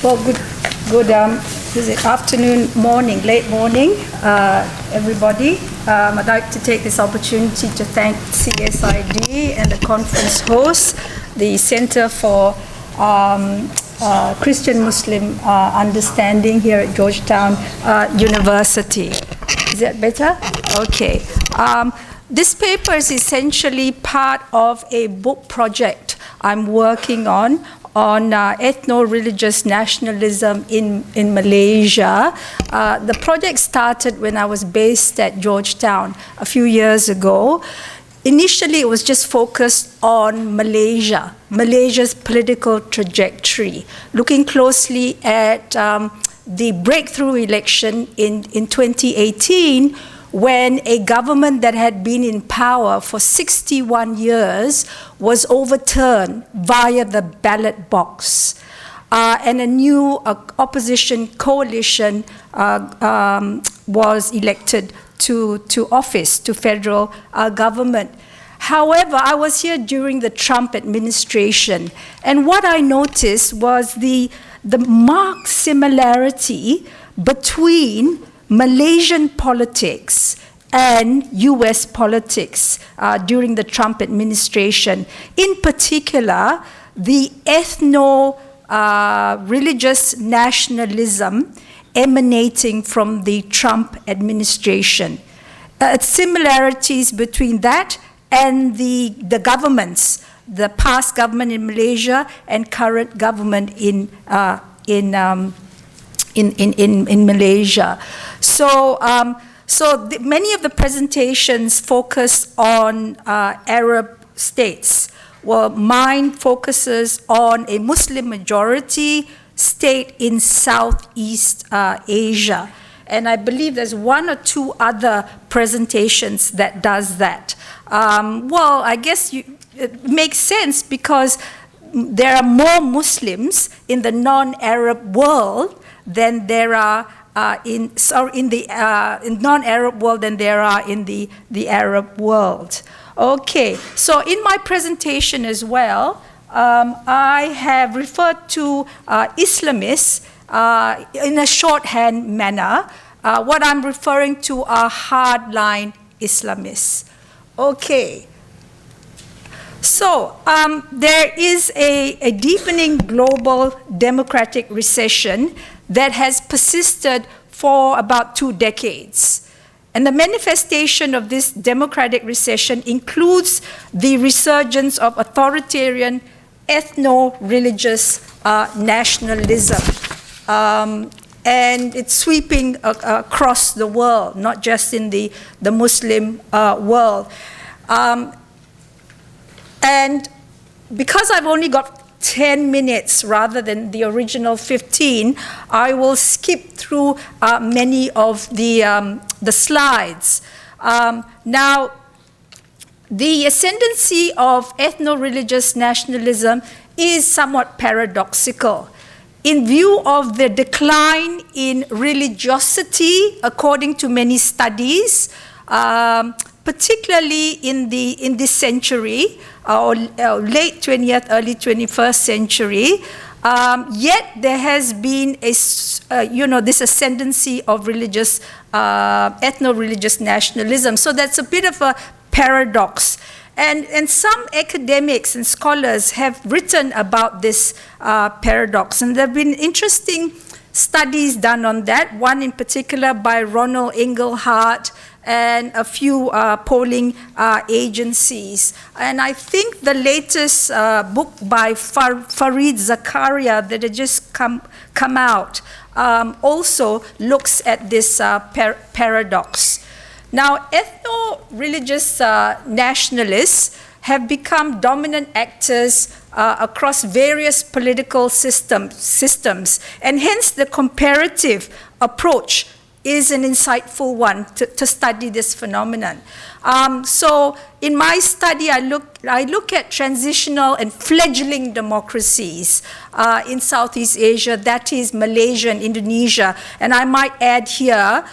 Well, good is it afternoon, morning, late morning, everybody. I'd like to take this opportunity to thank CSID and the conference host, the Center for Christian-Muslim Understanding here at Georgetown University. Is that better? Okay. This paper is essentially part of a book project I'm working on ethno-religious nationalism in Malaysia. The project started when I was based at Georgetown a few years ago. Initially, it was just focused on Malaysia's political trajectory, looking closely at the breakthrough election in 2018, when a government that had been in power for 61 years was overturned via the ballot box. And a new opposition coalition was elected to office, to federal government. However, I was here during the Trump administration, and what I noticed was the marked similarity between Malaysian politics and US politics during the Trump administration. In particular, the ethno-religious nationalism emanating from the Trump administration. Similarities between that and the governments, the past government in Malaysia and current government in Malaysia. So, many of the presentations focus on Arab states. Well, mine focuses on a Muslim majority state in Southeast Asia. And I believe there's one or two other presentations that does that. Well, I guess it makes sense because there are more Muslims in the non-Arab world than there are in non-Arab world than there are in the Arab world. Okay, so in my presentation as well, I have referred to Islamists in a shorthand manner. What I'm referring to are hardline Islamists. Okay. So there is a deepening global democratic recession that has persisted for about 2 decades. And the manifestation of this democratic recession includes the resurgence of authoritarian ethno-religious nationalism. And it's sweeping across the world, not just in the Muslim world. And because I've only got 10 minutes rather than the original 15, I will skip through many of the slides. Now, the ascendancy of ethno-religious nationalism is somewhat paradoxical. In view of the decline in religiosity, according to many studies, particularly in this century, or late 20th, early 21st century, yet there has been this ascendancy of religious, ethno-religious nationalism. So that's a bit of a paradox. And some academics and scholars have written about this paradox, and there have been interesting studies done on that, one in particular by Ronald Inglehart and a few polling agencies. And I think the latest book by Fareed Zakaria that had just come out also looks at this paradox. Now, ethno-religious nationalists have become dominant actors across various political systems, and hence the comparative approach is an insightful one to study this phenomenon. So in my study, I look at transitional and fledgling democracies in Southeast Asia, that is Malaysia and Indonesia. And I might add here,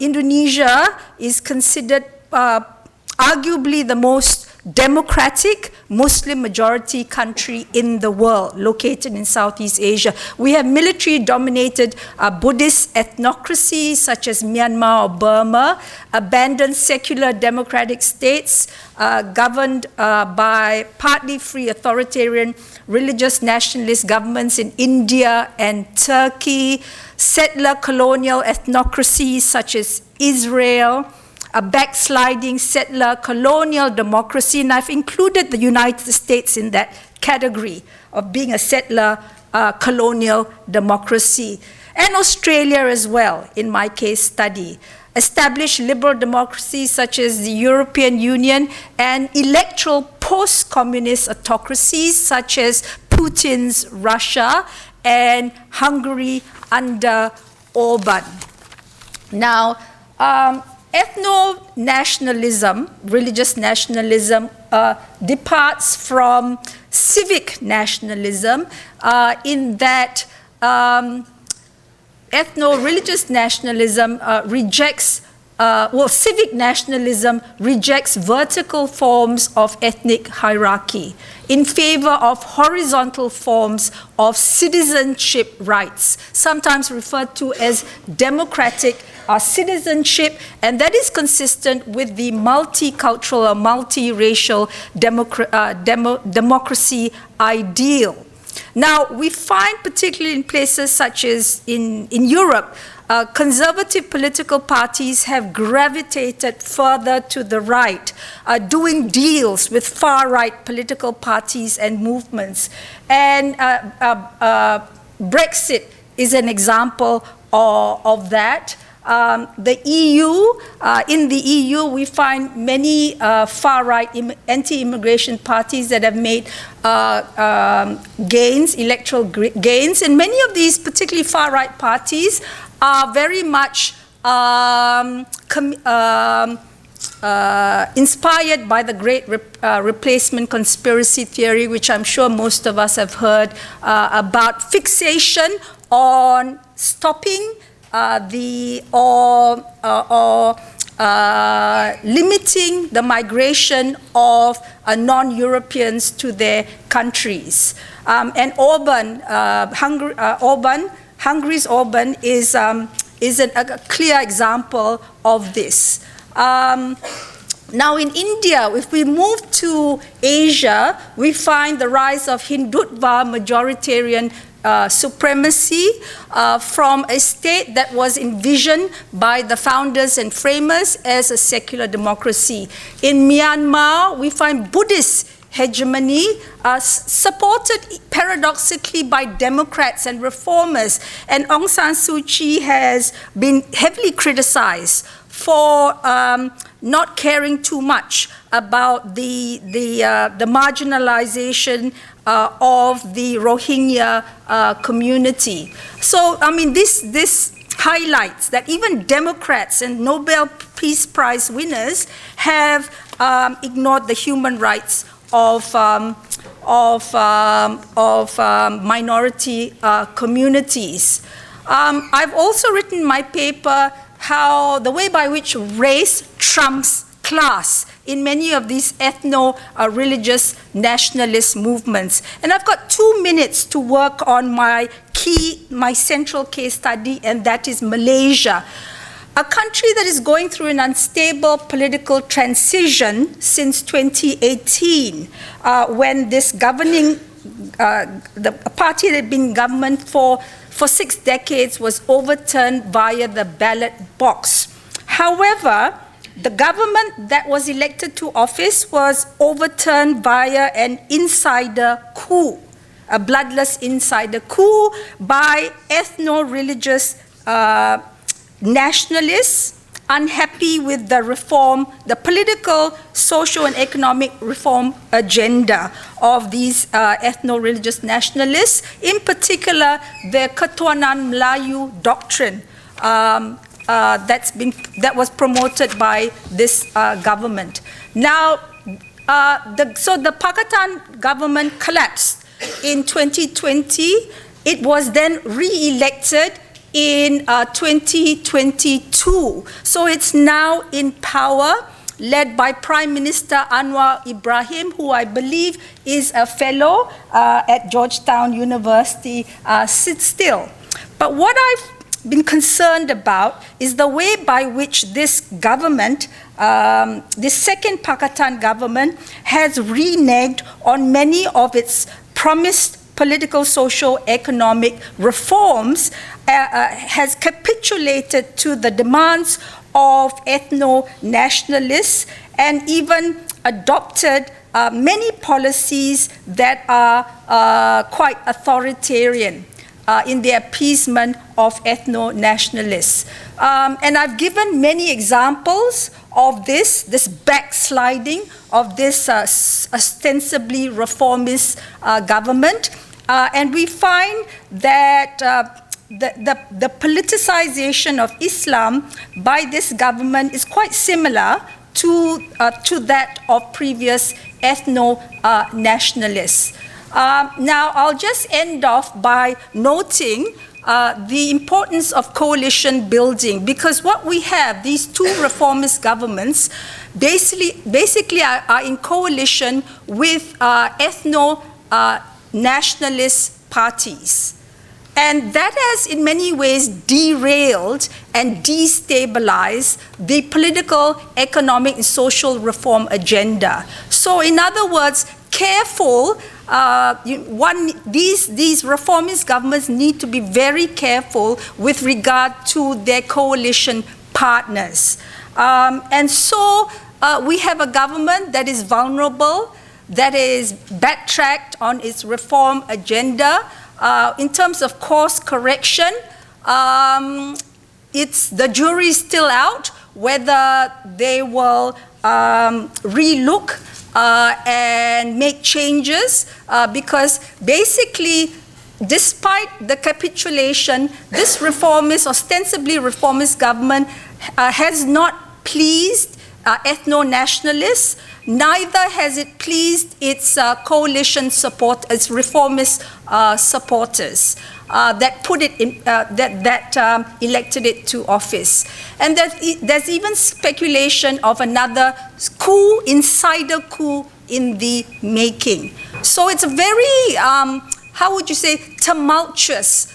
Indonesia is considered arguably the most democratic Muslim majority country in the world, located in Southeast Asia. We have military-dominated Buddhist ethnocracies such as Myanmar or Burma, abandoned secular democratic states governed by partly free authoritarian religious nationalist governments in India and Turkey, settler colonial ethnocracies such as Israel, a backsliding settler colonial democracy, and I've included the United States in that category of being a settler colonial democracy, and Australia as well in my case study. Established liberal democracies such as the European Union and electoral post-communist autocracies such as Putin's Russia and Hungary under Orban. Now, ethno-nationalism, religious nationalism, departs from civic nationalism in that ethno-religious nationalism rejects, civic nationalism rejects vertical forms of ethnic hierarchy in favor of horizontal forms of citizenship rights, sometimes referred to as democratic citizenship, and that is consistent with the multicultural or multiracial democracy ideal. Now, we find, particularly in places such as in Europe, conservative political parties have gravitated further to the right, doing deals with far-right political parties and movements. And Brexit is an example of that. The EU, in the EU, we find many far-right anti-immigration parties that have made gains, electoral gains, and many of these, particularly far-right parties, are very much inspired by the great replacement conspiracy theory, which I'm sure most of us have heard about, fixation on stopping limiting the migration of non-Europeans to their countries. And Orban, Hungary's Orban is a clear example of this. Now in India, if we move to Asia, we find the rise of Hindutva majoritarian supremacy from a state that was envisioned by the founders and framers as a secular democracy. In Myanmar, we find Buddhist hegemony supported paradoxically by Democrats and reformers. And Aung San Suu Kyi has been heavily criticized for not caring too much about the marginalization of the Rohingya community. So, I mean, this highlights that even Democrats and Nobel Peace Prize winners have ignored the human rights of minority communities. I've also written in my paper how the way by which race trumps class in many of these ethno-religious nationalist movements. And I've got 2 minutes to work on my central case study, and that is Malaysia, a country that is going through an unstable political transition since 2018, when this governing, the party that had been in government for 6 decades was overturned via the ballot box. However, the government that was elected to office was overturned via an insider coup, a bloodless insider coup by ethno-religious nationalists unhappy with the reform, the political, social, and economic reform agenda of these ethno-religious nationalists, in particular the Ketuanan Melayu doctrine that was promoted by this government. Now, so the Pakatan government collapsed in 2020. It was then re-elected in 2022. So it's now in power led by Prime Minister Anwar Ibrahim, who I believe is a fellow at Georgetown University, sit still. But what I've been concerned about is the way by which this government, this second Pakatan government, has reneged on many of its promised political, social, economic reforms, has capitulated to the demands of ethno-nationalists and even adopted many policies that are quite authoritarian in the appeasement of ethno-nationalists. And I've given many examples of this backsliding of this ostensibly reformist government. And we find that the politicization of Islam by this government is quite similar to that of previous ethno-nationalists. Now, I'll just end off by noting the importance of coalition building, because what we have, these two reformist governments, basically are in coalition with ethno-nationalist parties. And that has in many ways derailed and destabilized the political, economic, and social reform agenda. So in other words, careful, these reformist governments need to be very careful with regard to their coalition partners. And so we have a government that is vulnerable, that is backtracked on its reform agenda. In terms of course correction, the jury is still out whether they will relook and make changes, because basically, despite the capitulation, this reformist, ostensibly reformist government has not pleased ethno-nationalists, neither has it pleased its coalition support, its reformist supporters that put it in, elected it to office. And there's even speculation of another coup, insider coup in the making. So it's a very, how would you say, tumultuous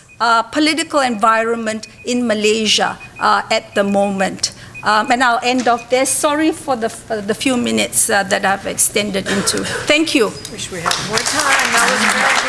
political environment in Malaysia at the moment. And I'll end off there. Sorry for the few minutes that I've extended into. Thank you. Wish we had more time. That was great.